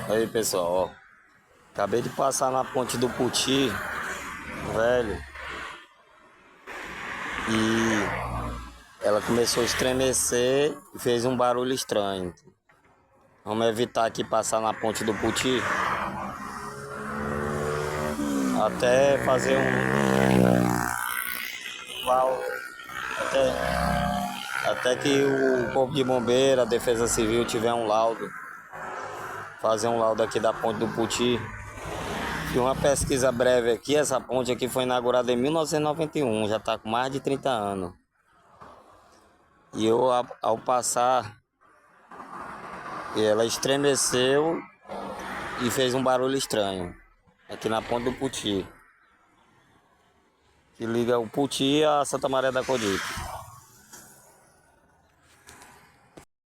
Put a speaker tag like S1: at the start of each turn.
S1: Aí pessoal, ó, acabei de passar na ponte do Puti, velho, e ela começou a estremecer e fez um barulho estranho. Vamos evitar aqui passar na ponte do Puti até fazer até que o Corpo de Bombeiro, a Defesa Civil tiver um laudo, fazer um laudo aqui da ponte do Puti. E uma pesquisa breve aqui, essa ponte aqui foi inaugurada em 1991, já está com mais de 30 anos. E eu, ao passar, ela estremeceu e fez um barulho estranho, aqui na ponte do Puti, que liga o Puti a Santa Maria da Codipe.